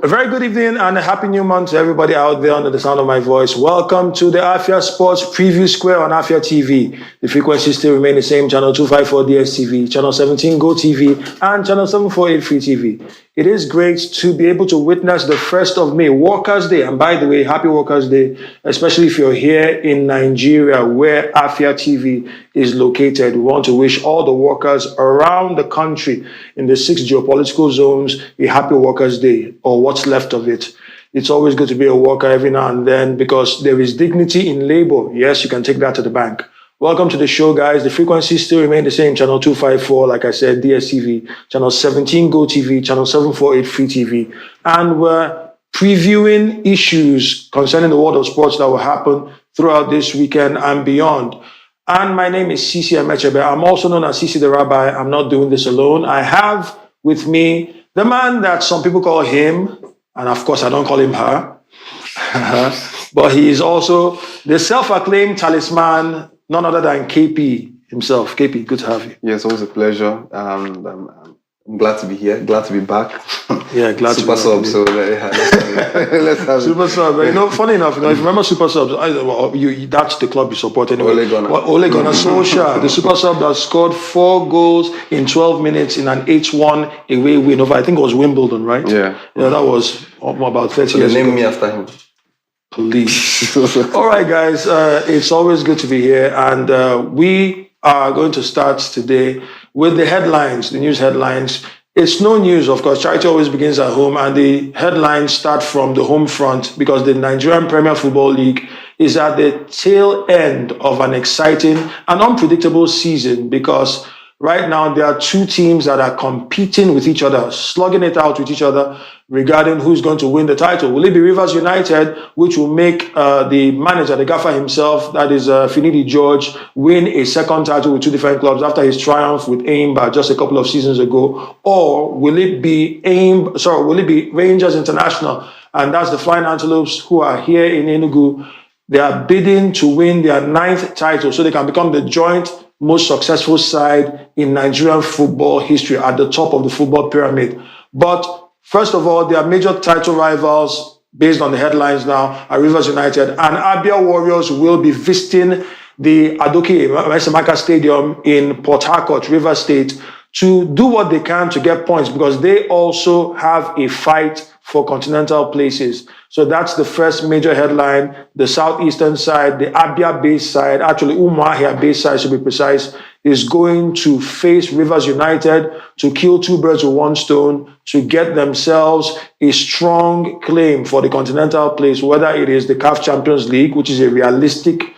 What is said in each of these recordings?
A very good evening and a happy new month to everybody out there under the sound of my voice. Welcome to the Afia Sports Preview Square on Afia TV. The frequencies still remain the same: channel 254 DSTV, channel 17 Go TV, and channel 748 Free TV. It is great to be able to witness the 1st of May, Workers' Day. And by the way, happy Workers' Day, especially if you're here in Nigeria, where Afia TV is located. We want to wish all the workers around the country in the 6 geopolitical zones a happy Workers' Day, or what's left of it. It's always good to be a worker every now and then because there is dignity in labor. Yes, you can take that to the bank. Welcome to the show, guys. The frequencies still remain the same: channel 254, like I said, DSTV, channel 17 Go TV, channel 748 Free TV. And we're previewing issues concerning the world of sports that will happen throughout this weekend and beyond. And my name is Sisi Emechebe. I'm also known as Sisi the Rabbi. I'm not doing this alone. I have with me the man that some people call him, and of course I don't call him her, but he is also the self-acclaimed talisman, none other than KP himself. KP, good to have you. Yes, always a pleasure. I'm glad to be here. Glad to be back. Yeah, glad Super to be sub. So let's have it. Super sub. You know, funny enough, if you remember Super subs, that's the club you support anyway. Ole Gunnar Solskjaer, the super sub that scored 4 goals in 12 minutes in an 8-1 away win over, I think it was Wimbledon, right? Yeah. Yeah, that was about 30 years ago. They named me after him. Please. All right, guys. It's always good to be here, and we are going to start today with the headlines, the news headlines. It's no news, of course. Charity always begins at home, and the headlines start from the home front because the Nigerian Premier Football League is at the tail end of an exciting and unpredictable season because right now there are 2 teams that are competing with each other, slugging it out with each other regarding who's going to win the title. Will it be Rivers United, which will make the manager, the gaffer himself, that is Finidi George, win a second title with 2 different clubs after his triumph with Aimba just a couple of seasons ago? Or will it be Rangers International, and that's the Flying Antelopes, who are here in Enugu? They are bidding to win their 9th title so they can become the joint most successful side in Nigerian football history, at the top of the football pyramid. But first of all, their major title rivals, based on the headlines now, are Rivers United, and Abia Warriors will be visiting the Adoke Esemaka Stadium in Port Harcourt, Rivers State, to do what they can to get points because they also have a fight for continental places. So that's the first major headline. The southeastern side, the Abia-based side, actually Umuahia-based side to be precise, is going to face Rivers United to kill 2 birds with 1 stone, to get themselves a strong claim for the continental place, whether it is the CAF Champions League, which is a realistic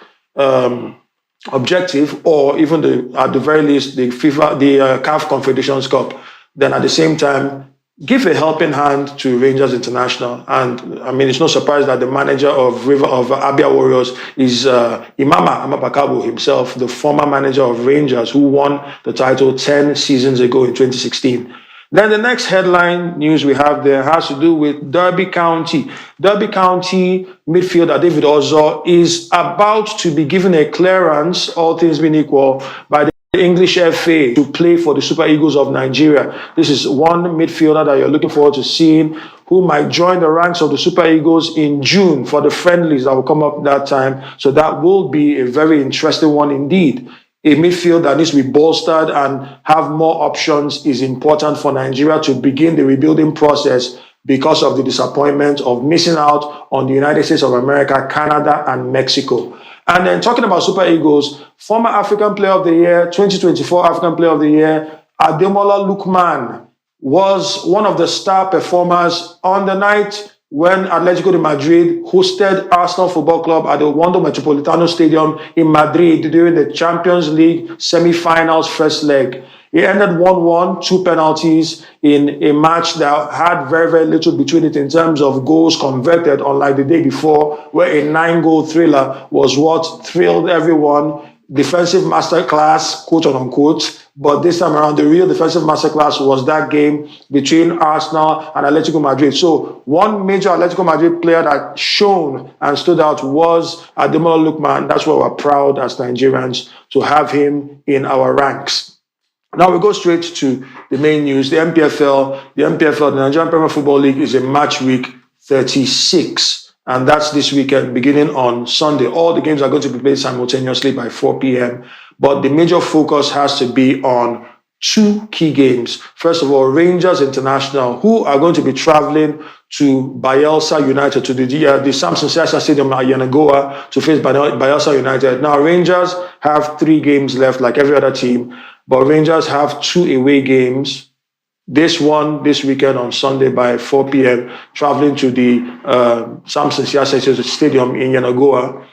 objective, or even at the very least the CAF Confederations Cup. Then at the same time, give a helping hand to Rangers International. And I mean, it's no surprise that the manager of Abia Warriors is Imama Amapakabo himself, the former manager of Rangers, who won the title 10 seasons ago in 2016. Then the next headline news we have there has to do with Derby County. Derby County midfielder David Ozo is about to be given a clearance, all things being equal, by the English FA to play for the Super Eagles of Nigeria. This is one midfielder that you're looking forward to seeing, who might join the ranks of the Super Eagles in June for the friendlies that will come up that time. So that will be a very interesting one indeed. A midfield that needs to be bolstered and have more options is important for Nigeria to begin the rebuilding process because of the disappointment of missing out on the United States of America, Canada, and Mexico. And then talking about Super Eagles, former African Player of the Year, 2024 African Player of the Year, Ademola Lookman was one of the star performers on the night when Atletico de Madrid hosted Arsenal Football Club at the Wanda Metropolitano Stadium in Madrid during the Champions League semi-finals first leg. It ended 1-1, 2 penalties in a match that had very, very little between it in terms of goals converted, unlike the day before, where a 9-goal thriller was what thrilled everyone. Defensive masterclass, quote unquote. But this time around, the real defensive masterclass was that game between Arsenal and Atletico Madrid. So one major Atletico Madrid player that shone and stood out was Ademola Lookman. That's why we're proud as Nigerians to have him in our ranks. Now we go straight to the main news. The Npfl, the Nigerian Premier Football League, is in match week 36. And that's this weekend, beginning on Sunday. All the games are going to be played simultaneously by 4 p.m. But the major focus has to be on two key games. First of all, Rangers International, who are going to be traveling to Bayelsa United, to the Samson Siasa Stadium at Yenagoa to face Bayelsa United. Now, Rangers have 3 games left, like every other team, but Rangers have 2 away games. This one, this weekend on Sunday by 4 p.m., traveling to the Samson Siasa Stadium in Yenagoa.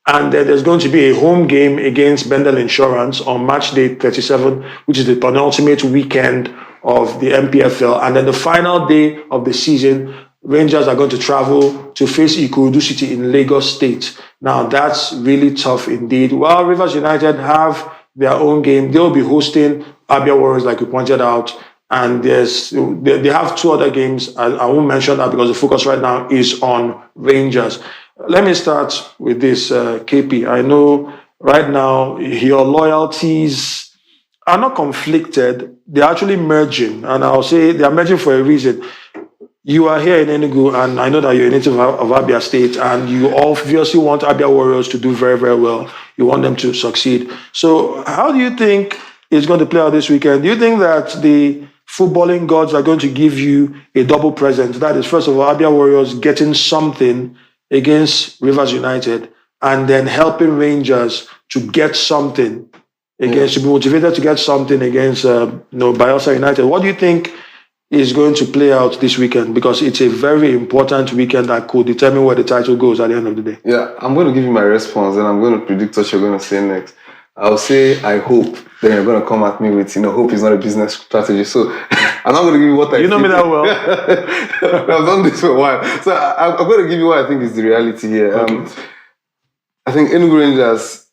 And then there's going to be a home game against Bendel Insurance on match day 37, which is the penultimate weekend of the Npfl. And then the final day of the season, Rangers are going to travel to face Ikorodu City in Lagos State. Now, that's really tough indeed. While Rivers United have their own game, they'll be hosting Abia Warriors, like we pointed out. And they have 2 other games. I won't mention that because the focus right now is on Rangers. Let me start with this, KP. I know right now your loyalties are not conflicted. They're actually merging. And I'll say they are merging for a reason. You are here in Enugu, and I know that you're a native of Abia State, and you obviously want Abia Warriors to do very, very well. You want them to succeed. So how do you think it's going to play out this weekend? Do you think that the footballing gods are going to give you a double present? That is, first of all, Abia Warriors getting something against Rivers United, and then helping Rangers to get something against, to be motivated to get something against Bayelsa United. What do you think is going to play out this weekend? Because it's a very important weekend that could determine where the title goes at the end of the day. Yeah, I'm going to give you my response, and I'm going to predict what you're going to say next. I'll say, I hope. Then you're going to come at me with, hope is not a business strategy. So I'm not going to give you what I think. You know me that well. I've done this for a while. So I'm going to give you what I think is the reality here. I think Enugu Rangers,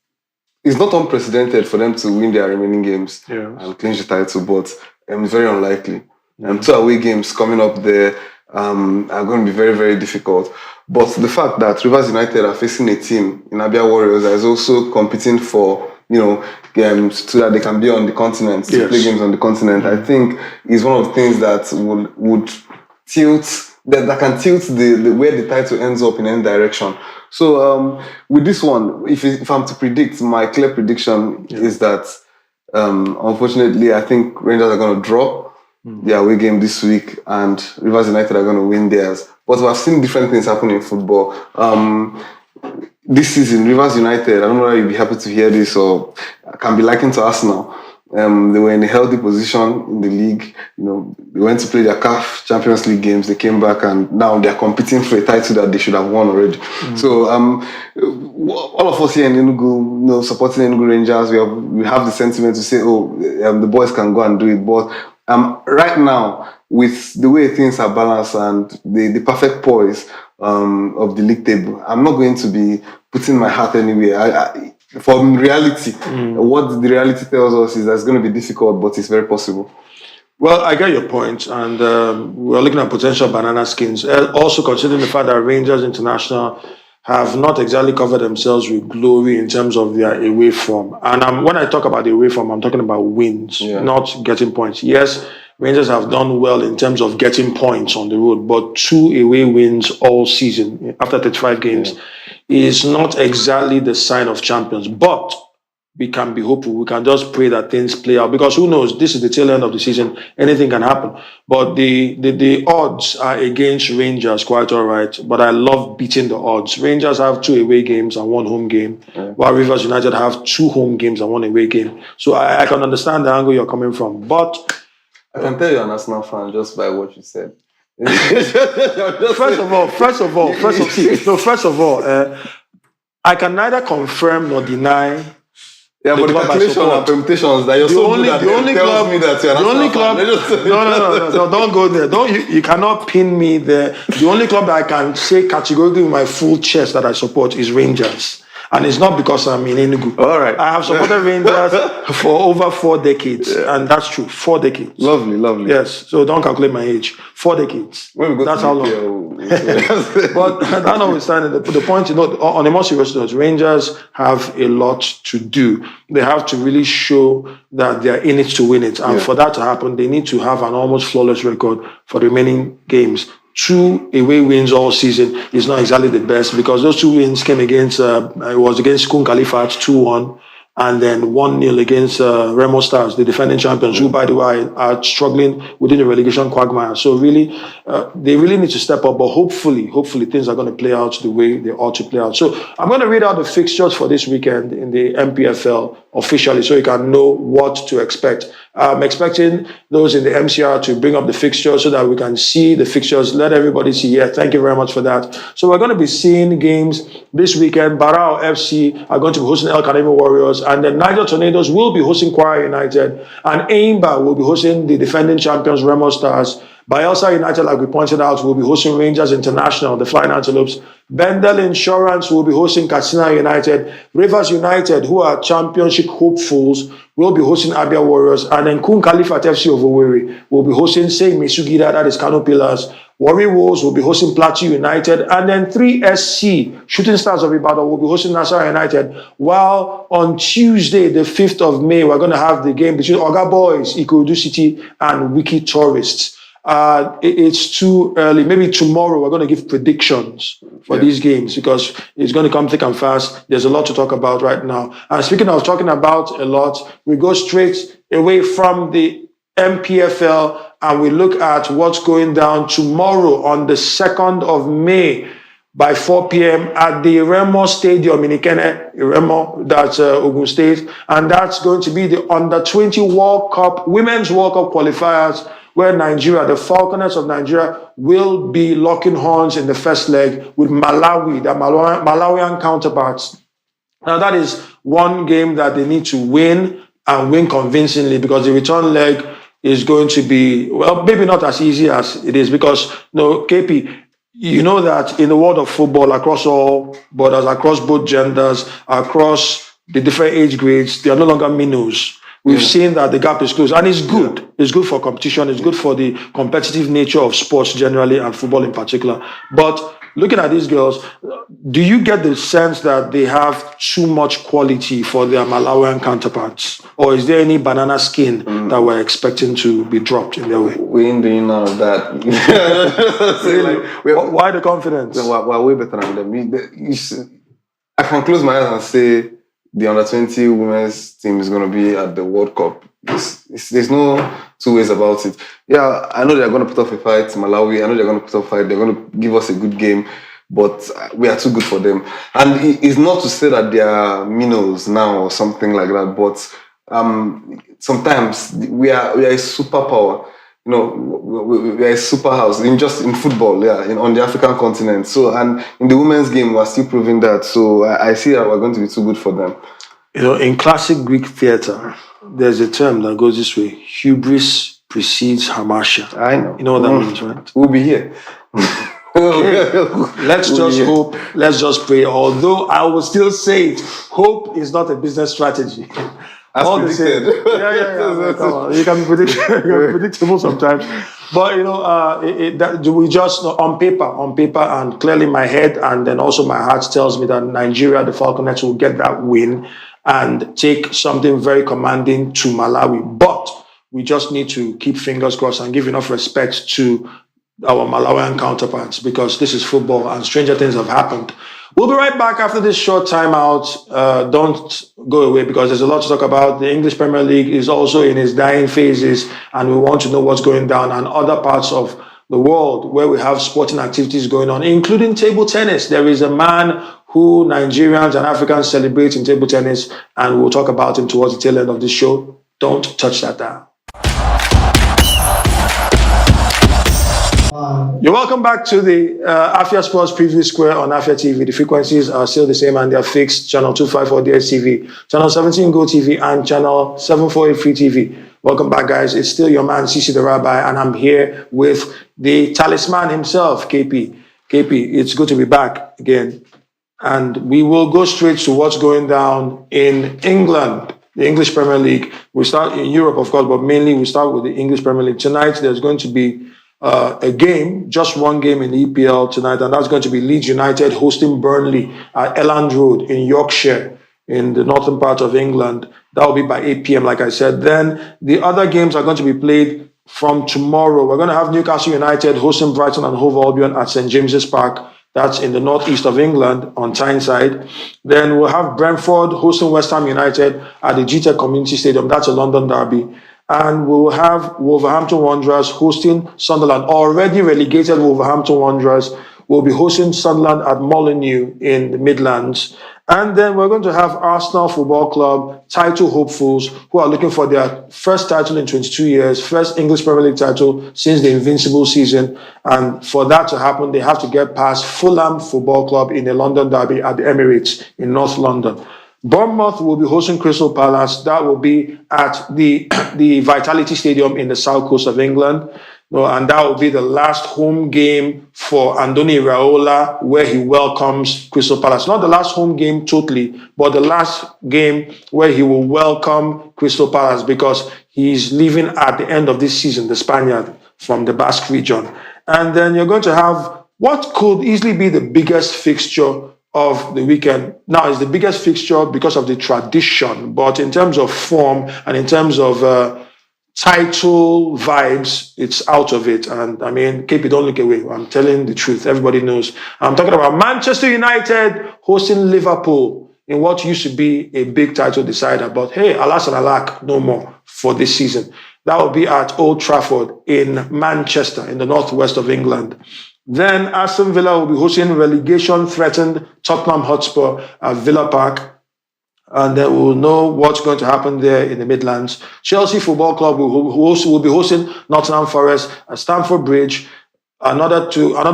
it's not unprecedented for them to win their remaining games and clinch the title, but it's very unlikely. 2 away games coming up there are going to be very, very difficult. But the fact that Rivers United are facing a team in Abia Warriors that is also competing for so that they can be on the continent, to play games on the continent, I think is one of the things that would tilt, that can tilt the where the title ends up in any direction. So with this one, if I'm to predict, my clear prediction is that unfortunately, I think Rangers are going to draw their away game this week, and Rivers United are going to win theirs. But I've seen different things happen in football. This season, Rivers United, I don't know whether you'll be happy to hear this, or can be likened to Arsenal. They were in a healthy position in the league. They went to play their CAF Champions League games. They came back, and now they're competing for a title that they should have won already. So, all of us here in Enugu, supporting Enugu Rangers, we have the sentiment to say, the boys can go and do it. But right now, with the way things are balanced and the perfect poise of the league table, I'm not going to be putting my heart anywhere. For reality, what the reality tells us is that it's going to be difficult, but it's very possible. Well, I get your point, and we're looking at potential banana skins. Also, considering the fact that Rangers International have not exactly covered themselves with glory in terms of their away form. And when I talk about the away form, I'm talking about wins, not getting points. Yes, Rangers have done well in terms of getting points on the road, but 2 away wins all season after 35 games is not exactly the sign of champions. But we can be hopeful. We can just pray that things play out, because who knows? This is the tail end of the season. Anything can happen. But the odds are against Rangers, quite all right. But I love beating the odds. Rangers have 2 away games and 1 home game, while Rivers United have 2 home games and 1 away game. So I can understand the angle you're coming from. But I can tell you're an Arsenal fan just by what you said. First of all, I can neither confirm nor deny. Yeah, but the calculation and permutations that you're so good at tells me that you're an Arsenal fan. No, don't go there. You cannot pin me there. The only club that I can say categorically with my full chest that I support is Rangers. And it's not because I'm in Enugu. All right. I have supported Rangers for over 4 decades. And that's true. 4 decades. Lovely. Yes. So don't calculate my age. 4 decades. When we go that's to how long. long. But that notwithstanding, the point, on a more serious note, Rangers have a lot to do. They have to really show that they are in it to win it. And for that to happen, they need to have an almost flawless record for the remaining games. 2 away wins all season is not exactly the best, because those 2 wins came against, it was against Kun Khalifa 2-1. And then 1-0 against Remo Stars, the defending champions, who, by the way, are struggling within the relegation quagmire. So really, they really need to step up. But hopefully things are going to play out the way they ought to play out. So I'm going to read out the fixtures for this weekend in the Npfl officially, so you can know what to expect. I'm expecting those in the MCR to bring up the fixtures so that we can see the fixtures. Let everybody see. Yeah, thank you very much for that. So we're going to be seeing games this weekend. Barao FC are going to be hosting Abia Warriors, and then Niger Tornadoes will be hosting Kwara United, and Aimba will be hosting the defending champions Remo Stars. Bayelsa United, like we pointed out, will be hosting Rangers International, the Flying Antelopes. Bendel Insurance will be hosting Katsina United. Rivers United, who are championship hopefuls, will be hosting Abia Warriors. And then Kun Khalifat FC of Owerri will be hosting Sei Mesugida, that is Kano Pillars. Warri Wolves will be hosting Plateau United. And then 3SC, Shooting Stars of Ibadan, will be hosting Nasarawa United. While on Tuesday, the 5th of May, we're going to have the game between Oga Boys, Ikorodu City, and Wiki Tourists. It's too early. Maybe tomorrow we're going to give predictions for these games, because it's going to come thick and fast. There's a lot to talk about right now. And speaking of talking about a lot, we go straight away from the Npfl and we look at what's going down tomorrow on the 2nd of May by 4 p.m. at the Remo Stadium in Ikene, Remo, that's Ogun State. And that's going to be the Under-20 World Cup, Women's World Cup qualifiers, where Nigeria, the Falconets of Nigeria, will be locking horns in the first leg with Malawi, their Malawian counterparts. Now, that is one game that they need to win, and win convincingly, because the return leg is going to be, well, maybe not as easy as it is, because, KP, you know that in the world of football, across all borders, across both genders, across the different age grades, they are no longer minnows. We've seen that the gap is closed, and it's good. It's good for competition. It's good for the competitive nature of sports generally, and football in particular. But looking at these girls, do you get the sense that they have too much quality for their Malawian counterparts? Or is there any banana skin that we're expecting to be dropped in their way? We ain't doing none of that. Really? Why the confidence? We're way better than them. I can close my eyes and say the Under-20 women's team is going to be at the World Cup. There's no two ways about it. Yeah, I know they're going to put up a fight, Malawi. I know they're going to put up a fight. They're going to give us a good game, but we are too good for them. And it's not to say that they are minnows now or something like that, but sometimes we are a superpower. We are a super house in football, on the African continent. So, and in the women's game, we're still proving that. So I see that we're going to be too good for them. In classic Greek theater, there's a term that goes this way: hubris precedes hamartia. I know. You know what that means, right? We'll be here. Okay. Let's just hope. Let's just pray. Although I will still say it, hope is not a business strategy. As predicted. Yeah. Come on. You can be predictable sometimes. But we just on paper, and clearly my head and then also my heart tells me that Nigeria, the Falconets, will get that win and take something very commanding to Malawi. But we just need to keep fingers crossed and give enough respect to our Malawian counterparts, because this is football and stranger things have happened. We'll be right back after this short timeout. Don't go away, because there's a lot to talk about. The English Premier League is also in its dying phases, and we want to know what's going down, and other parts of the world where we have sporting activities going on, including table tennis. There is a man who Nigerians and Africans celebrate in table tennis, and we'll talk about him towards the tail end of this show. Don't touch that dial. You're welcome back to the Afia Sports Preview Square on Afia TV. The frequencies are still the same, and they're fixed. Channel 254 DSTV, Channel 17 Go TV, and Channel 748 Free TV. Welcome back, guys. It's still your man, Sisi the Rabbi, and I'm here with the talisman himself, KP. KP, it's good to be back again. And we will go straight to what's going down in England, the English Premier League. We start in Europe, of course, but mainly we start with the English Premier League. Tonight, there's going to be a game, just one game in the EPL tonight, and that's going to be Leeds United hosting Burnley at Elland Road in Yorkshire, in the northern part of England. That will be by 8 p.m., like I said. Then the other games are going to be played from tomorrow. We're going to have Newcastle United hosting Brighton and Hove Albion at St. James's Park. That's in the northeast of England on Tyneside. Then we'll have Brentford hosting West Ham United at the GTEC Community Stadium. That's a London derby. And we will have Wolverhampton Wanderers hosting Sunderland. Already relegated Wolverhampton Wanderers will be hosting Sunderland at Molineux in the Midlands. And then we're going to have Arsenal Football Club title hopefuls who are looking for their first title in 22 years, first English Premier League title since the Invincible season. And for that to happen, they have to get past Fulham Football Club in a London derby at the Emirates in North London. Bournemouth will be hosting Crystal Palace. That will be at the Vitality Stadium in the south coast of England. And that will be the last home game for Andoni Iraola, where he welcomes Crystal Palace. Not the last home game totally, but the last game where he will welcome Crystal Palace, because he's leaving at the end of this season, the Spaniard from the Basque region. And then you're going to have what could easily be the biggest fixture of the weekend. Now, it's the biggest fixture because of the tradition, but in terms of form and in terms of title vibes, it's out of it. And I mean, keep it, don't look away. I'm telling the truth. Everybody knows. I'm talking about Manchester United hosting Liverpool in what used to be a big title decider. But hey, alas and alack, no more for this season. That will be at Old Trafford in Manchester, in the northwest of England. Then Aston Villa will be hosting relegation-threatened Tottenham Hotspur at Villa Park. And then we'll know what's going to happen there in the Midlands. Chelsea Football Club will be hosting Nottingham Forest at Stamford Bridge. Another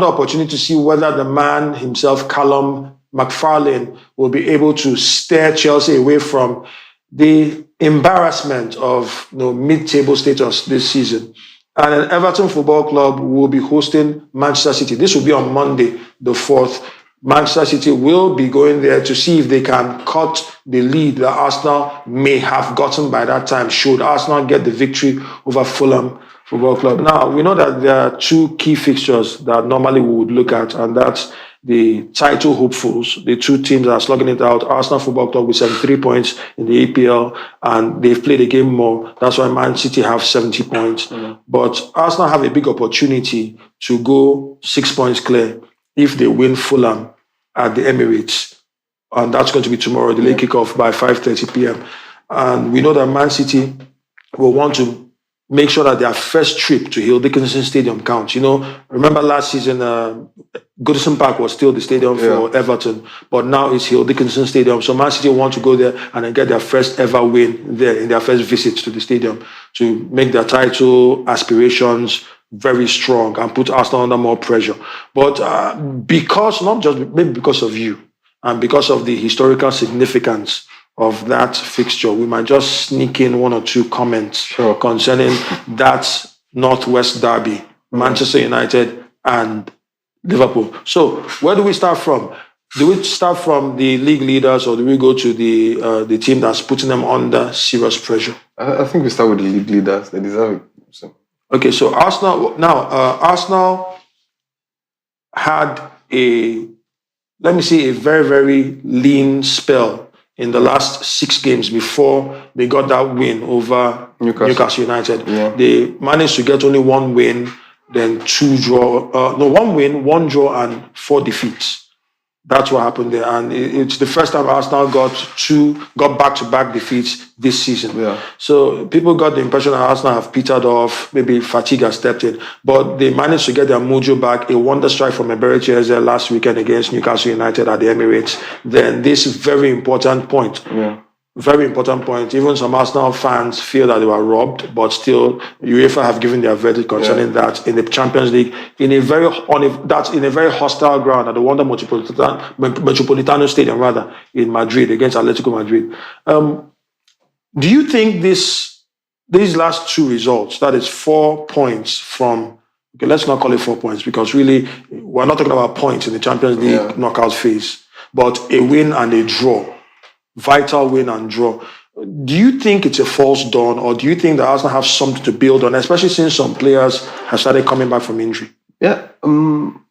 opportunity to see whether the man himself, Callum McFarlane, will be able to steer Chelsea away from the embarrassment of mid-table status this season. And then Everton Football Club will be hosting Manchester City. This will be on Monday, the 4th. Manchester City will be going there to see if they can cut the lead that Arsenal may have gotten by that time, should Arsenal get the victory over Fulham Football Club. Now, we know that there are two key fixtures that normally we would look at, and that's the title hopefuls, the two teams that are slugging it out. Arsenal Football Club with 73 points in the EPL, and they've played a game more. That's why Man City have 70 points. But Arsenal have a big opportunity to go 6 points clear if they win Fulham at the Emirates. And that's going to be tomorrow, the late kickoff by 5:30 p.m. And we know that Man City will want to make sure that their first trip to Hill Dickinson Stadium counts. Remember last season, Goodison Park was still the stadium for Everton, but now it's Hill Dickinson Stadium. So Man City want to go there and then get their first ever win there in their first visit to the stadium to make their title aspirations very strong and put Arsenal under more pressure. But maybe because of you and because of the historical significance of that fixture, we might just sneak in one or two comments concerning that Northwest derby, Manchester United and Liverpool. So where do we start from? Do we start from the league leaders, or do we go to the team that's putting them under serious pressure? I think we start with the league leaders. They deserve it. So. Okay, so Arsenal. Now, Arsenal had a very, very lean spell in the last 6 games before they got that win over Newcastle United. Yeah. They managed to get only 1 win, then 2 draw. 1 win, 1 draw, and 4 defeats. That's what happened there, and it's the first time Arsenal got back-to-back defeats this season. Yeah. So people got the impression that Arsenal have petered off, maybe fatigue has stepped in, but they managed to get their mojo back. A wonder strike from Eberechi Eze last weekend against Newcastle United at the Emirates. Then this very important point. Yeah. Very important point. Even some Arsenal fans feel that they were robbed, but still, UEFA have given their verdict concerning that in the Champions League in a very hostile ground at the Wanda Metropolitano Stadium, in Madrid against Atletico Madrid. Do you think these last 2 results, that is 4 points from? Okay, let's not call it 4 points because really we're not talking about points in the Champions League knockout phase, but a win and a draw. Vital win and draw. Do you think it's a false dawn, or do you think that Arsenal have something to build on, especially since some players have started coming back from injury? Yeah, no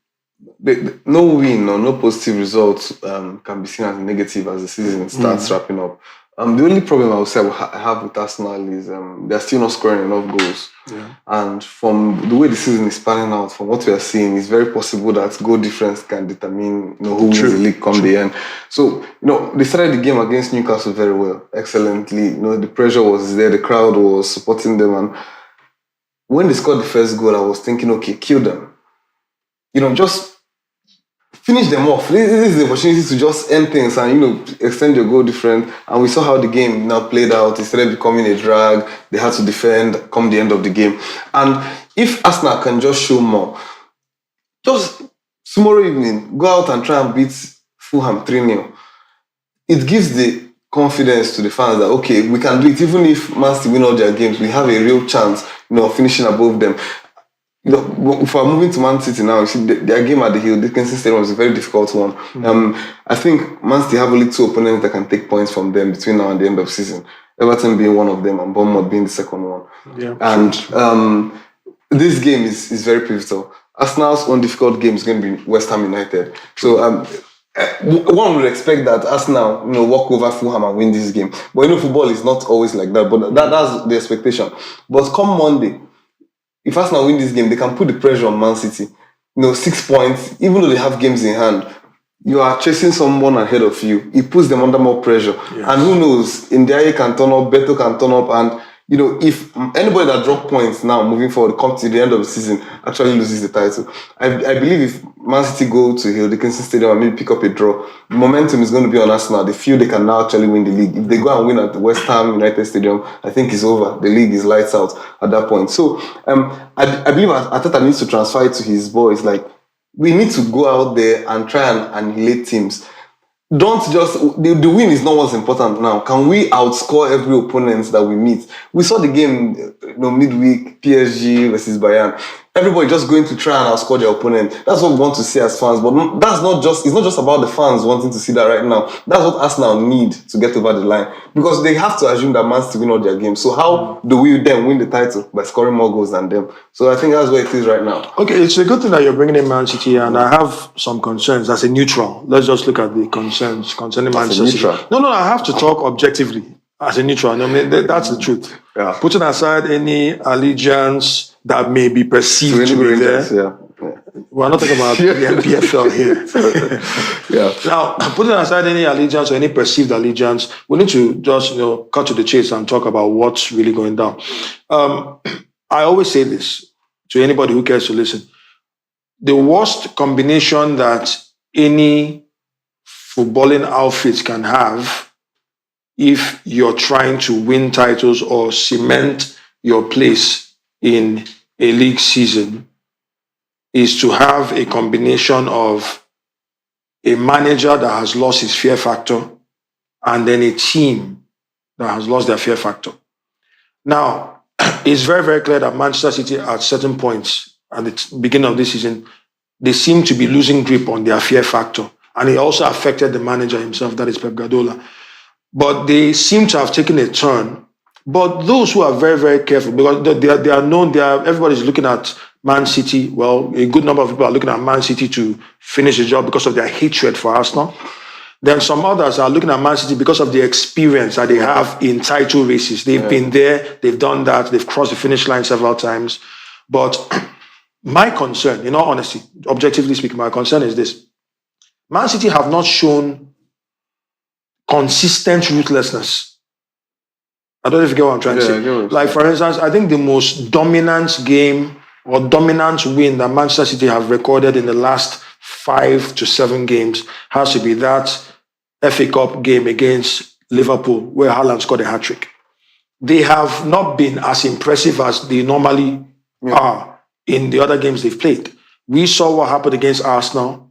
win or no positive results can be seen as negative as the season starts wrapping up. The only problem I would say I have with Arsenal is they're still not scoring enough goals. Yeah. And from the way the season is panning out, from what we are seeing, it's very possible that goal difference can determine who wins the league come the end. So, they started the game against Newcastle very well, excellently. The pressure was there, the crowd was supporting them. And when they scored the first goal, I was thinking, okay, kill them. Just finish them off. This is the opportunity to just end things and, extend your goal difference. And we saw how the game now played out. It started becoming a drag. They had to defend come the end of the game. And if Arsenal can just show more, just tomorrow evening, go out and try and beat Fulham 3-0. It gives the confidence to the fans that, okay, we can do it. Even if Man City win all their games, we have a real chance, of finishing above them. If we're moving to Man City now, you see their game at the Hill, Dickinson Stadium was a very difficult one. I think Man City have only 2 opponents that can take points from them between now and the end of the season. Everton being one of them and Bournemouth being the second one. Yeah. And this game is very pivotal. Arsenal's one difficult game is going to be West Ham United. So one would expect that Arsenal, walk over Fulham and win this game. But football is not always like that. But that's the expectation. But come Monday, if Arsenal win this game, they can put the pressure on Man City. 6 points, even though they have games in hand, you are chasing someone ahead of you. It puts them under more pressure. Yes. And who knows, Ndiaye can turn up, Beto can turn up, and if anybody that dropped points now moving forward comes to the end of the season actually loses the title. I believe if Man City go to Hill Dickinson Stadium and maybe pick up a draw, the momentum is going to be on Arsenal. They feel they can now actually win the league. If they go and win at the West Ham United Stadium, I think it's over. The league is lights out at that point. So I believe Arteta needs to transfer it to his boys. Like, we need to go out there and try and annihilate teams. Don't just, the win is not what's important now. Can we outscore every opponent that we meet? We saw the game, midweek, PSG versus Bayern. Everybody just going to try and outscore their opponent. That's what we want to see as fans. But it's not just about the fans wanting to see that right now. That's what Arsenal need to get over the line. Because they have to assume that Man City win all their games. So how do we then win the title? By scoring more goals than them. So I think that's where it is right now. Okay, it's a good thing that you're bringing in Man City, and I have some concerns as a neutral. Let's just look at the concerns concerning Man City. No, I have to talk objectively as a neutral. I mean, that's the truth. Yeah. Putting aside any allegiance that may be perceived to be there. Yeah. We're not talking about the Npfl here. Now, putting aside any allegiance or any perceived allegiance, we need to just cut to the chase and talk about what's really going down. I always say this to anybody who cares to listen. The worst combination that any footballing outfit can have, if you're trying to win titles or cement your place in a league season, is to have a combination of a manager that has lost his fear factor and then a team that has lost their fear factor. Now, it's very, very clear that Manchester City at certain points at the beginning of this season, they seem to be losing grip on their fear factor. And it also affected the manager himself, that is Pep Guardiola. But they seem to have taken a turn. But those who are very, very careful, because they are known, everybody's looking at Man City. Well, a good number of people are looking at Man City to finish the job because of their hatred for Arsenal. Then some others are looking at Man City because of the experience that they have in title races. They've been there, they've done that, they've crossed the finish line several times. But my concern, in all honesty, objectively speaking, my concern is this. Man City have not shown consistent ruthlessness. I don't know if you get what I'm trying to say. Like, for instance, I think the most dominant game or dominant win that Manchester City have recorded in the last 5 to 7 games has to be that FA Cup game against Liverpool, where Haaland scored a hat-trick. They have not been as impressive as they normally are in the other games they've played. We saw what happened against Arsenal.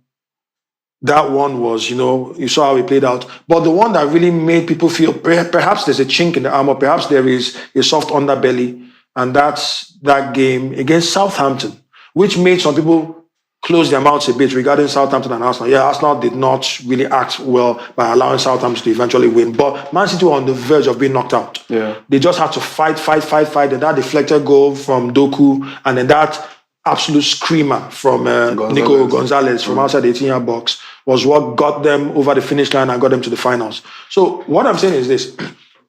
That one was, you saw how it played out. But the one that really made people feel perhaps there's a chink in the armor, perhaps there is a soft underbelly, and that's that game against Southampton, which made some people closed their mouths a bit regarding Southampton and Arsenal. Yeah, Arsenal did not really act well by allowing Southampton to eventually win. But Man City were on the verge of being knocked out. Yeah. They just had to fight. And that deflected goal from Doku, and then that absolute screamer from Nico Gonzalez from outside the 18-yard box was what got them over the finish line and got them to the finals. So what I'm saying is this.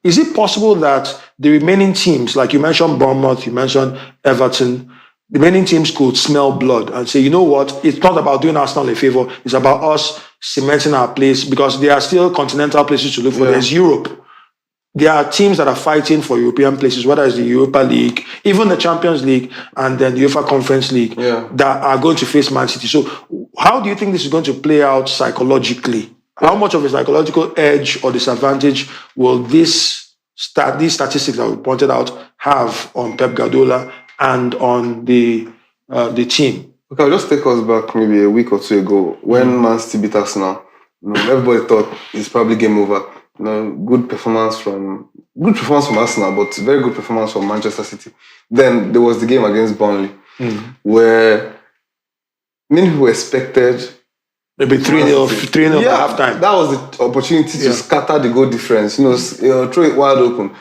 Is it possible that the remaining teams, like you mentioned Bournemouth, you mentioned Everton, the remaining teams could smell blood and say, you know what, it's not about doing Arsenal a favor, it's about us cementing our place, because there are still continental places to look for. There's Europe. There are teams that are fighting for European places, whether it's the Europa League, even the Champions League, and then the UEFA Conference League, that are going to face Man City. So how do you think this is going to play out psychologically? How much of a psychological edge or disadvantage will these statistics that we pointed out have on Pep Guardiola and on the team? Okay, I'll just take us back maybe a week or two ago when Man City beat Arsenal. Everybody thought it's probably game over. Good performance from Arsenal, but very good performance from Manchester City. Then there was the game against Burnley, where many people expected maybe 3-0 at halftime. That was the opportunity to scatter the goal difference. Throw it wide open,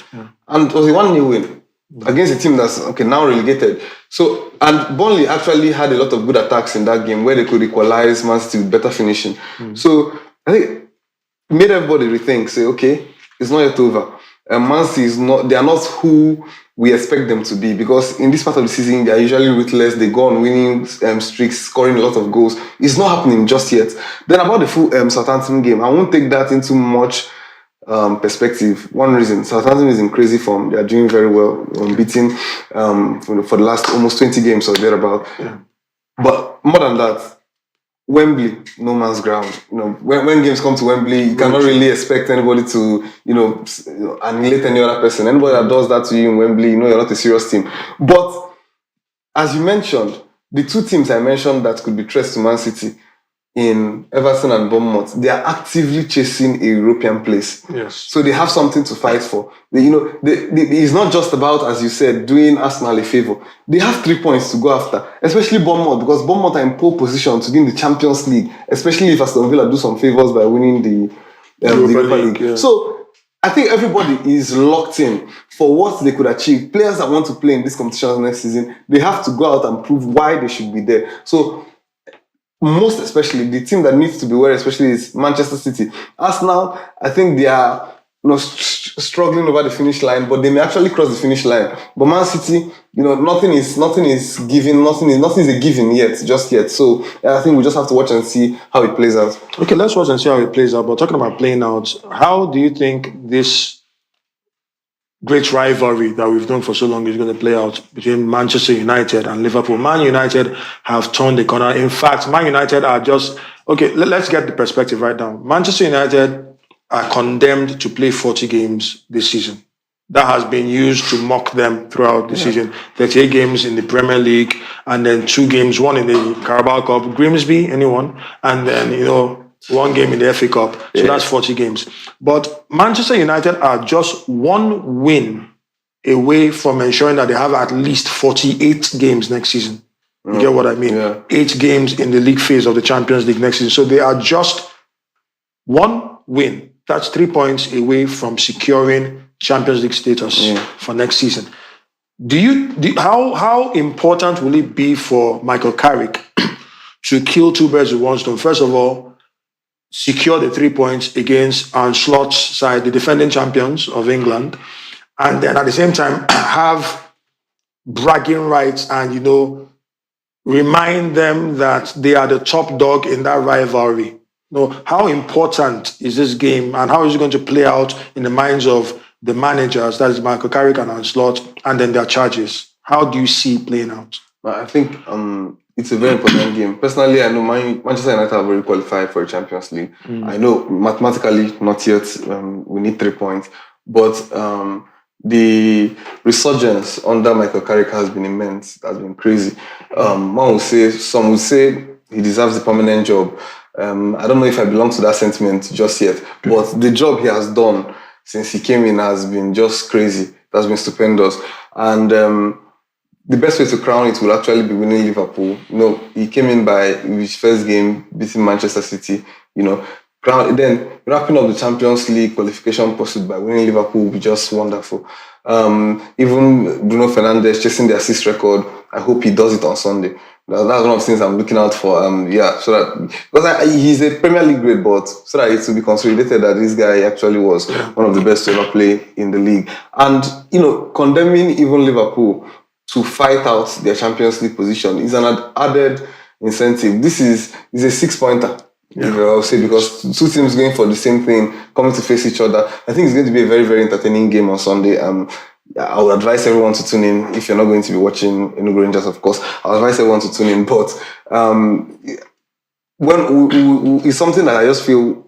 and it was a 1-0 win against a team that's now relegated. So, and Burnley actually had a lot of good attacks in that game where they could equalize Man City with better finishing. So I think it made everybody rethink. Say, okay, it's not yet over. Man City is not. They are not who we expect them to be, because in this part of the season they are usually ruthless. They go on winning streaks, scoring a lot of goals. It's not happening just yet. Then about the full Southampton game, I won't take that into much perspective. One reason, Southampton is in crazy form. They are doing very well, unbeaten for the last almost 20 games or thereabout. But more than that, Wembley, no man's ground. When games come to Wembley, you cannot really expect anybody to, annihilate any other person. Anybody that does that to you in Wembley, you're not a serious team. But as you mentioned, the two teams I mentioned that could be threats to Man City in Everton and Bournemouth, they are actively chasing a European place. Yes. So they have something to fight for. It's not just about, as you said, doing Arsenal a favor. They have 3 points to go after, especially Bournemouth, because Bournemouth are in pole position to win the Champions League, especially if Aston Villa do some favors by winning the Europa League. Yeah. So I think everybody is locked in for what they could achieve. Players that want to play in this competition next season, they have to go out and prove why they should be there. So most especially, the team that needs to be worried especially is Manchester City. Arsenal, I think they are struggling over the finish line, but they may actually cross the finish line. But Man City, nothing is a given just yet. So I think we just have to watch and see how it plays out. Okay, let's watch and see how it plays out. But talking about playing out, how do you think this great rivalry that we've done for so long is going to play out between Manchester United and Liverpool? Man United have turned the corner. In fact, Man United are just... Okay, let's get the perspective right now. Manchester United are condemned to play 40 games this season. That has been used to mock them throughout the season. 38 games in the Premier League, and then 2 games, one in the Carabao Cup, Grimsby, anyone, and then, 1 game in the FA Cup. So that's 40 games. But Manchester United are just 1 win away from ensuring that they have at least 48 games next season. You get what I mean? Yeah. 8 games in the league phase of the Champions League next season. So they are just 1 win. That's 3 points away from securing Champions League status for next season. How important will it be for Michael Carrick to kill 2 birds with 1 stone? First of all, secure the 3 points against Arne Slot's side, the defending champions of England, and then at the same time have bragging rights and, remind them that they are the top dog in that rivalry. How important is this game, and how is it going to play out in the minds of the managers, that is Michael Carrick and Arne Slot, and then their charges? How do you see it playing out? I think it's a very important game. Personally, I know Manchester United are very qualified for a Champions League. I know mathematically not yet. We need 3 points, but the resurgence under Michael Carrick has been immense. It has been crazy. Some would say he deserves a permanent job. I don't know if I belong to that sentiment just yet, but the job he has done since he came in has been just crazy. That's been stupendous. And the best way to crown it will actually be winning Liverpool. He came in by his first game, beating Manchester City. Then wrapping up the Champions League qualification pursuit by winning Liverpool will be just wonderful. Even Bruno Fernandes chasing the assist record, I hope he does it on Sunday. That's one of the things I'm looking out for. So that because he's a Premier League great, but so that it will be consolidated that this guy actually was one of the best to ever play in the league. And condemning even Liverpool to fight out their Champions League position is an added incentive. This is a 6-pointer. I'll say, because two teams going for the same thing, coming to face each other. I think it's going to be a very, very entertaining game on Sunday. I would advise everyone to tune in. If you're not going to be watching Enugu Rangers, of course, I'll advise everyone to tune in. But it's something that I just feel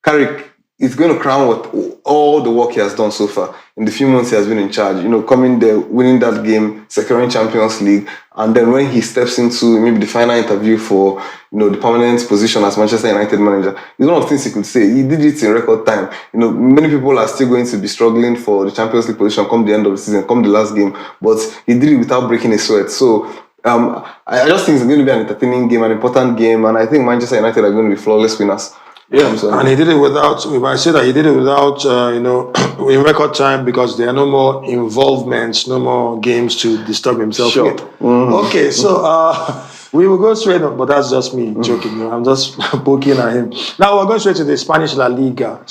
Carrick is going to crown what all the work he has done so far in the few months he has been in charge. Coming there, winning that game, securing Champions League, and then when he steps into maybe the final interview for the permanent position as Manchester United manager, it's one of the things he could say. He did it in record time. Many people are still going to be struggling for the Champions League position come the end of the season, come the last game, but he did it without breaking a sweat. So I just think it's going to be an entertaining game, an important game, and I think Manchester United are going to be flawless winners. Yeah, and he did it without, if I say that he did it without, in record time, because there are no more involvements, no more games to disturb himself. Sure. Okay, so we will go straight on, but that's just me joking. I'm just poking at him. Now we're going straight to the Spanish La Liga.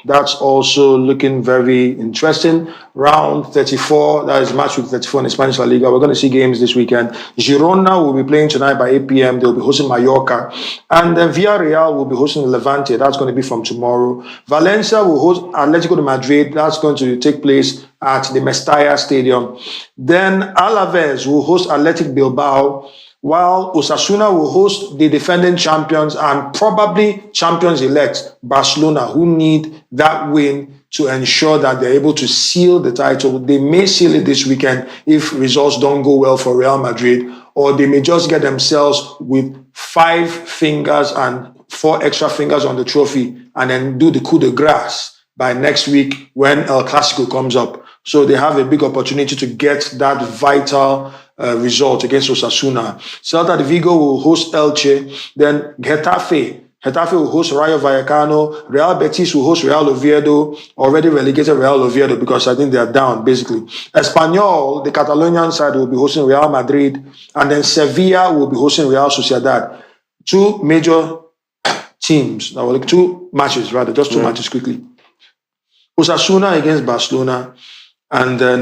That's also looking very interesting. Round 34, that is match week 34 in the Spanish La Liga. We're going to see games this weekend. Girona will be playing tonight by 8 p.m. They'll be hosting Mallorca. And then Villarreal will be hosting Levante. That's going to be from tomorrow. Valencia will host Atletico de Madrid. That's going to take place at the Mestalla Stadium. Then Alaves will host Athletic Bilbao, while Osasuna will host the defending champions and probably champions-elect Barcelona, who need that win to ensure that they're able to seal the title. They may seal it this weekend if results don't go well for Real Madrid, or they may just get themselves with 5 fingers and 4 extra fingers on the trophy and then do the coup de grace by next week when El Clasico comes up. So they have a big opportunity to get that vital result against Osasuna. Celta de Vigo will host Elche. Then Getafe will host Rayo Vallecano. Real Betis will host Real Oviedo, already relegated Real Oviedo because I think they are down, basically. Espanyol, the Catalonian side, will be hosting Real Madrid. And then Sevilla will be hosting Real Sociedad. 2 major teams, 2 matches, rather, just 2 matches quickly. Osasuna against Barcelona, and then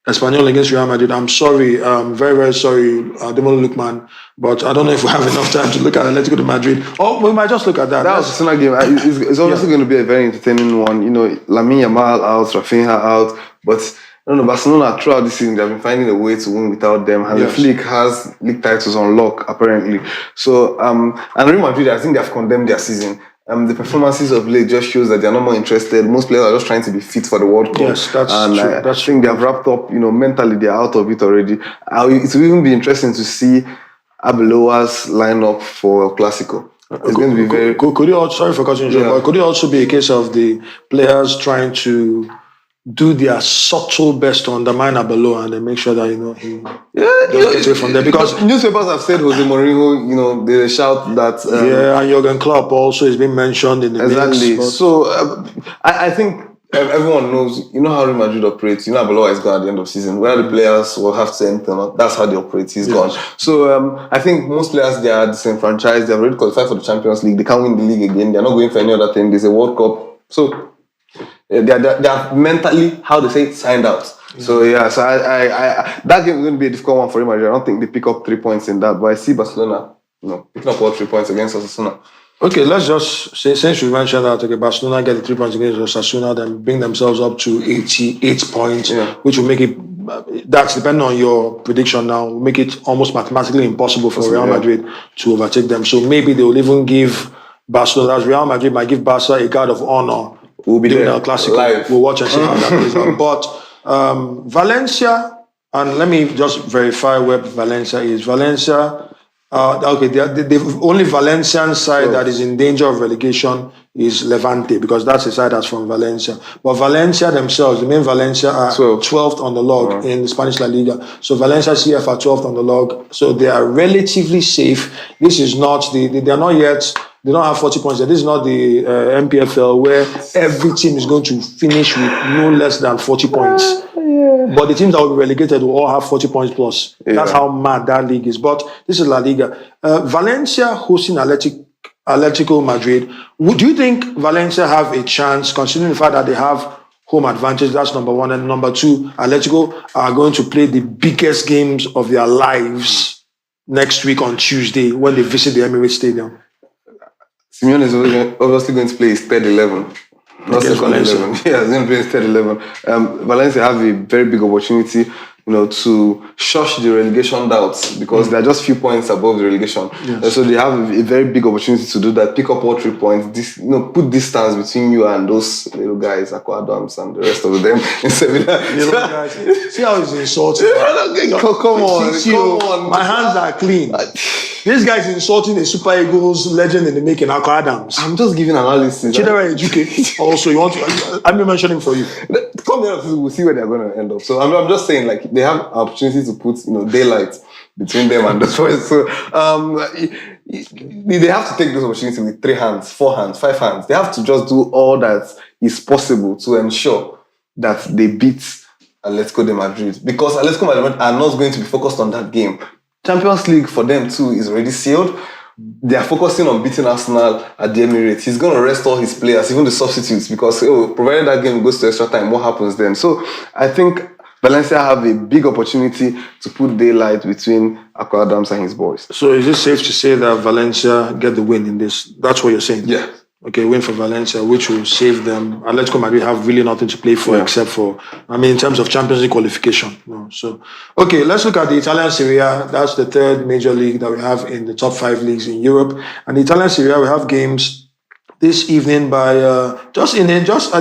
Espanyol against Real Madrid. I'm sorry, very, very sorry, Ademola Lookman, but I don't know if we have enough time to look at Atletico de Madrid. Or we might just look at that. That Osasuna game, it's obviously going to be a very entertaining one. Lamine Yamal out, Rafinha out, but Barcelona throughout this season, they've been finding a way to win without them. And the Flick has league titles on lock, apparently. So, and Real Madrid, I think they've condemned their season. The performances of late just shows that they're not more interested. Most players are just trying to be fit for the World Cup. Yes, that's true. I think they've wrapped up, mentally they're out of it already. It will even be interesting to see Arbeloa's lineup for Clasico. It's going to be very... Could you also, sorry for cutting you, but could it also be a case of the players trying to do their subtle best to undermine Arbeloa and then make sure that, he gets away from there? Because newspapers have said Jose Mourinho, they shout that... and Jurgen Klopp also has been mentioned in the exactly. mix. So, I think everyone knows, how Real Madrid operates. Arbeloa is gone at the end of the season. Whether the players will have to enter or not, that's how they operate. He's gone. So, I think most players, they are disenfranchised. They have already qualified for the Champions League. They can't win the league again. They're not going for any other thing. There's a World Cup. So... They are mentally, how they say, signed out. So I that game is going to be a difficult one for Real Madrid. I don't think they pick up 3 points in that, but I see Barcelona, picking up all 3 points against Osasuna. Okay, let's just say, since we mentioned that, Barcelona get the 3 points against Osasuna, then bring themselves up to 88 points, which will make it, that's depending on your prediction now, will make it almost mathematically impossible for Real Madrid to overtake them. So maybe they will even give Barcelona, as Real Madrid might give Barca a guard of honor. We'll be doing there our Clasico. live. We'll watch and see how that plays out. But Valencia, and let me just verify where Valencia is. Valencia, the only Valencian side that is in danger of relegation is Levante, because that's the side that's from Valencia. But Valencia themselves, the main Valencia are 12th on the log in the Spanish La Liga. So Valencia CF are 12th on the log. So they are relatively safe. This is not they are not yet, they don't have 40 points. This is not the Npfl where every team is going to finish with no less than 40 points. But the teams that will be relegated will all have 40 points plus. That's how mad that league is. But this is La Liga. Valencia hosting Atletico Madrid. Do you think Valencia have a chance, considering the fact that they have home advantage? That's number one. And number two, Atletico are going to play the biggest games of their lives next week on Tuesday when they visit the Emirates Stadium. Simeone is obviously going to play his third 11. Not second 11. Yeah, he's going to play his third 11. Valencia have a very big opportunity, to shush the relegation doubts, because they're just few points above the relegation. Yes. So they have a very big opportunity to do that, pick up all 3 points, put distance between you and those little guys, Aqua Adams and the rest of them in Sevilla. Little guys. See how he's insulting. Come on. My hands are clean. This guy's insulting a Super Eagles legend in the making, Aqua Adams. I'm just giving analysis. Chidera Ejuke. Also, you want to? I'm mentioning for you. Come here, we'll see where they're going to end up. So I'm just saying, like, they have opportunity to put daylight between them and those boys. So they have to take this opportunity with 3 hands, 4 hands, 5 hands. They have to just do all that is possible to ensure that they beat Atletico de Madrid, because Atletico de Madrid are not going to be focused on that game. Champions League for them too is already sealed. They are focusing on beating Arsenal at the Emirates. He's going to rest all his players, even the substitutes, because provided that game goes to extra time, what happens then? So I think Valencia have a big opportunity to put daylight between Aqua Adams and his boys. So is it safe to say that Valencia get the win in this? That's what you're saying? Yeah. Okay, win for Valencia, which will save them. Atletico Madrid have really nothing to play for except for, in terms of Champions League qualification. So, okay, let's look at the Italian Serie A. That's the third major league that we have in the top 5 leagues in Europe. And the Italian Serie A, we have games this evening by I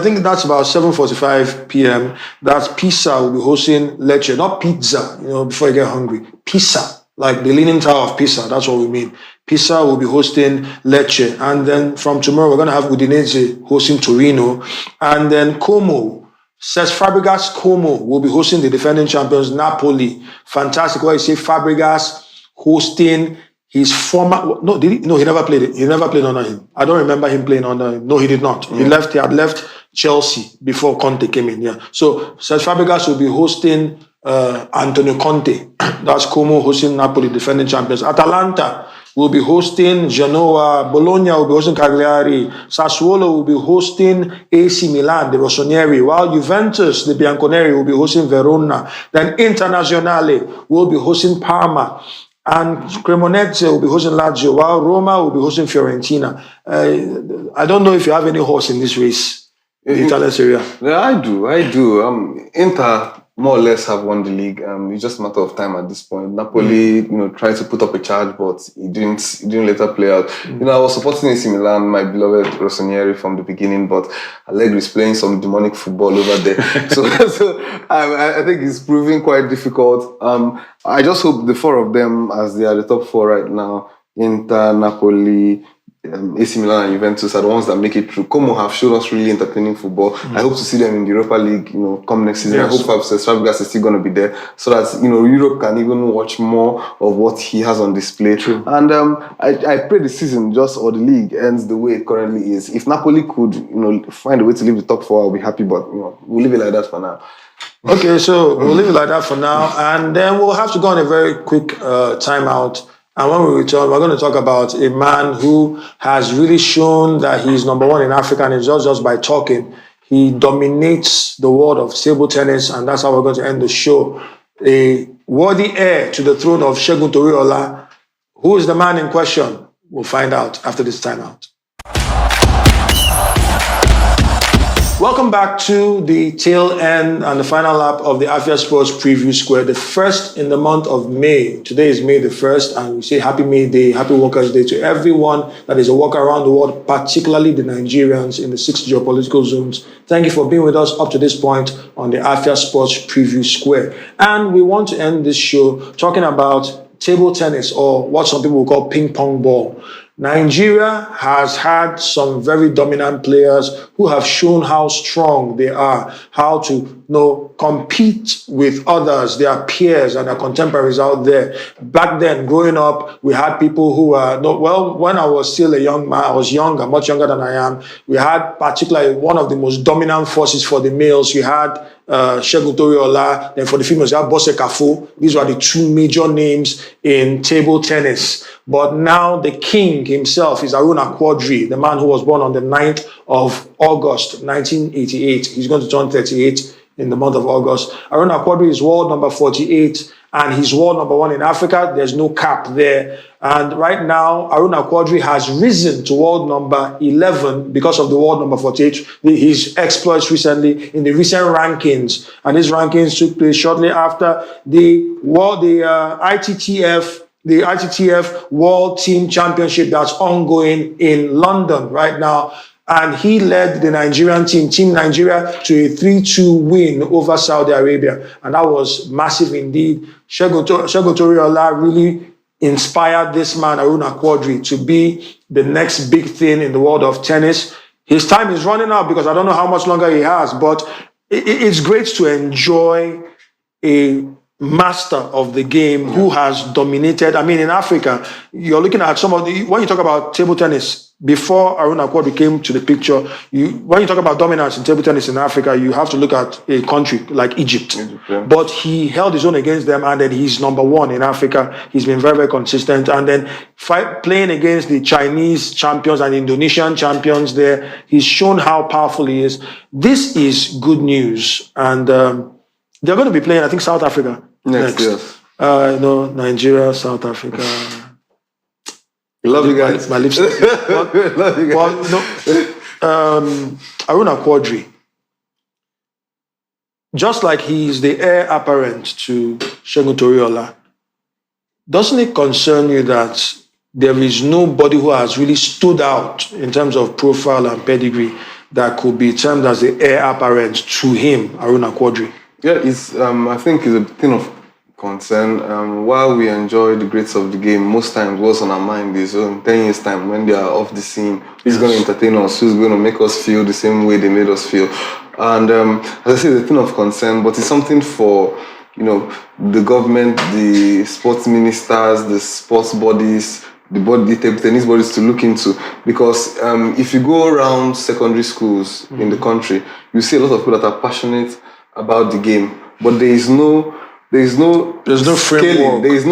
think that's about 7:45 p.m. That's Pisa will be hosting Lecce, not pizza, before you get hungry. Pisa, like the Leaning Tower of Pisa, that's what we mean. Pisa will be hosting Lecce, and then from tomorrow we're going to have Udinese hosting Torino, and then Cesc Fabregas will be hosting the defending champions Napoli. Fantastic. Why you say Fabregas hosting his former? No, he never played it. He never played under him. I don't remember him playing under him. No, he did not. He had left Chelsea before Conte came in. Yeah. So Cesc Fabregas will be hosting Antonio Conte. That's Como hosting Napoli, defending champions. Atalanta will be hosting Genoa. Bologna will be hosting Cagliari. Sassuolo will be hosting AC Milan, the Rossoneri, while Juventus, the Bianconeri, will be hosting Verona. Then Internazionale will be hosting Parma. And Cremonese will be hosting Lazio, while Roma will be hosting Fiorentina. I don't know if you have any horse in this race, in the Italian Serie A. Yeah, I do. Inter more or less have won the league. It's just a matter of time at this point. Napoli, tried to put up a charge, but he didn't later play out. I was supporting AC Milan, my beloved Rossoneri, from the beginning, but Allegri is playing some demonic football over there. so I think it's proving quite difficult. I just hope the 4 of them, as they are the top 4 right now, Inter, Napoli, AC Milan and Juventus, are the ones that make it through. Como have shown us really entertaining football. I hope to see them in the Europa League, come next season. Yes. I hope Fabregas is still going to be there, so that Europe can even watch more of what he has on display. True. And I pray the season or the league ends the way it currently is. If Napoli could, find a way to leave the top 4, I'll be happy. But we'll leave it like that for now. Okay, so we'll leave it like that for now, and then we'll have to go on a very quick timeout. And when we return, we're going to talk about a man who has really shown that he's number 1 in Africa, and it's not just by talking. He dominates the world of table tennis, and that's how we're going to end the show. A worthy heir to the throne of Segun Toriola. Who is the man in question? We'll find out after this timeout. Welcome back to the tail end and the final lap of the Afia Sports Preview Square, the first in the month of May. Today is May the 1st, and we say Happy May Day, Happy Workers' Day to everyone that is a worker around the world, particularly the Nigerians in the 6 geopolitical zones. Thank you for being with us up to this point on the Afia Sports Preview Square. And we want to end this show talking about table tennis, or what some people will call ping pong ball. Nigeria has had some very dominant players who have shown how strong they are, how to compete with others, their peers and their contemporaries out there. Back then, growing up, we had people who were, when I was still a young man, I was younger, much younger than I am, we had particularly one of the most dominant forces for the males. You had Segun Toriola, then for the females, you had Bose Kafo. These were the two major names in table tennis. But now the king himself is Aruna Quadri, the man who was born on the 9th of August, 1988. He's going to turn 38 in the month of August. Aruna Quadri is world number 48 and he's world number 1 in Africa. There's no cap there. And right now, Aruna Quadri has risen to world number 11 because of the world number 48, his exploits recently in the recent rankings. And these rankings took place shortly after the ITTF World Team Championship that's ongoing in London right now. And he led the Nigerian team, Team Nigeria, to a 3-2 win over Saudi Arabia. And that was massive indeed. Segun Toriola really inspired this man, Aruna Quadri, to be the next big thing in the world of tennis. His time is running out because I don't know how much longer he has, but it's great to enjoy a master of the game who has dominated. I mean, in Africa, you're looking at some of the, when you talk about table tennis, before Aruna Quadri came to the picture, when you talk about dominance in table tennis in Africa, you have to look at a country like Egypt. But he held his own against them, and then he's number 1 in Africa. He's been very, very consistent. And then playing against the Chinese champions and Indonesian champions there, he's shown how powerful he is. This is good news. And they're going to be playing, I think, South Africa next. Yes. Nigeria, South Africa. Love you guys. My lips. Love you guys. Aruna Quadri, just like he is the heir apparent to Segun Toriola, doesn't it concern you that there is nobody who has really stood out in terms of profile and pedigree that could be termed as the heir apparent to him, Aruna Quadri? Yeah, it's. I think it's a thing of concern. While we enjoy the greats of the game, most times what's on our mind is in 10 years' time when they are off the scene, who's going to entertain us, who's going to make us feel the same way they made us feel. And as I say, it's a thing of concern, but it's something for the government, the sports ministers, the sports bodies, the table tennis bodies to look into, because if you go around secondary schools in the country, you see a lot of people that are passionate about the game, but there's no framework. As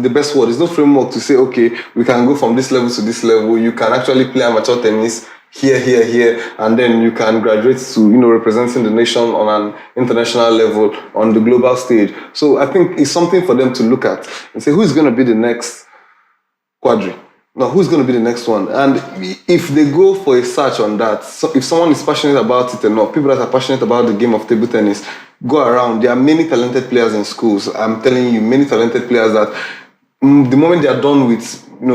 the best word, there's no framework to say, okay, we can go from this level to this level. You can actually play amateur tennis here, and then you can graduate to representing the nation on an international level, on the global stage. So I think it's something for them to look at and say, who's going to be the next Quadri? Now, who's going to be the next one? And if they go for a search on that, if someone is passionate about it enough, people that are passionate about the game of table tennis, go around. There are many talented players in schools. I'm telling you, many talented players that the moment they are done with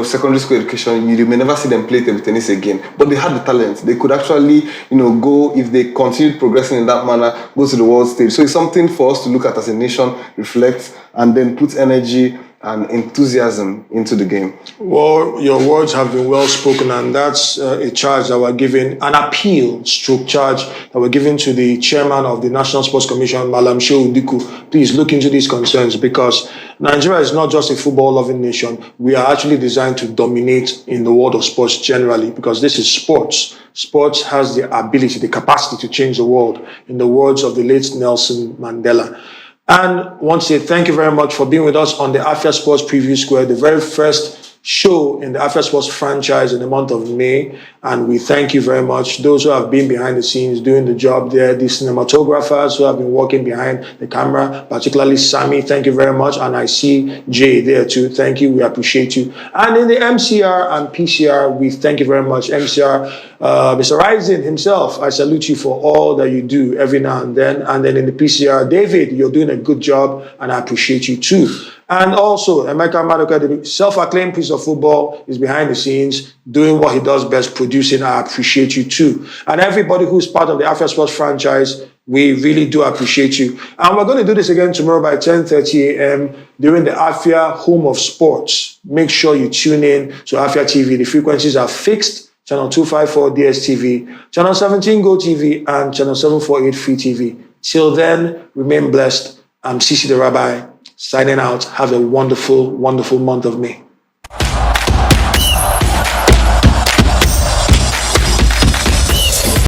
secondary school education, you may never see them play table tennis again. But they had the talent. They could actually, go, if they continued progressing in that manner, go to the world stage. So it's something for us to look at as a nation, reflect, and then put energy and enthusiasm into the game. Well, your words have been well spoken, and that's a charge that we're giving, an appeal stroke charge that we're giving to the chairman of the National Sports Commission, Malam Shehu Diku. Please look into these concerns, because Nigeria is not just a football-loving nation. We are actually designed to dominate in the world of sports generally, because this is sports. Sports has the ability, the capacity to change the world, in the words of the late Nelson Mandela. And I want to say thank you very much for being with us on the Afia Sports Preview Square, the very first show in the Afia Sports franchise in the month of May. And we thank you very much. Those who have been behind the scenes doing the job there, the cinematographers who have been working behind the camera, particularly Sammy, thank you very much. And I see Jay there too. Thank you. We appreciate you. And in the MCR and PCR, we thank you very much. MCR, Mr. Rising himself, I salute you for all that you do every now and then. And then in the PCR, David, you're doing a good job, and I appreciate you too. And also, Emeka Madoka, the self-acclaimed piece of football, is behind the scenes, doing what he does best, producing. I appreciate you too. And everybody who's part of the Afia Sports franchise, We really do appreciate you. And we're going to do this again tomorrow by 10:30 a.m. during the Afia Home of Sports. Make sure you tune in to Afia TV. The frequencies are fixed. Channel 254 DSTV, Channel 17 Go TV, and Channel 748 Free TV. Till then, remain blessed. I'm Sisi the Rabbi, signing out. Have a wonderful, wonderful month of May.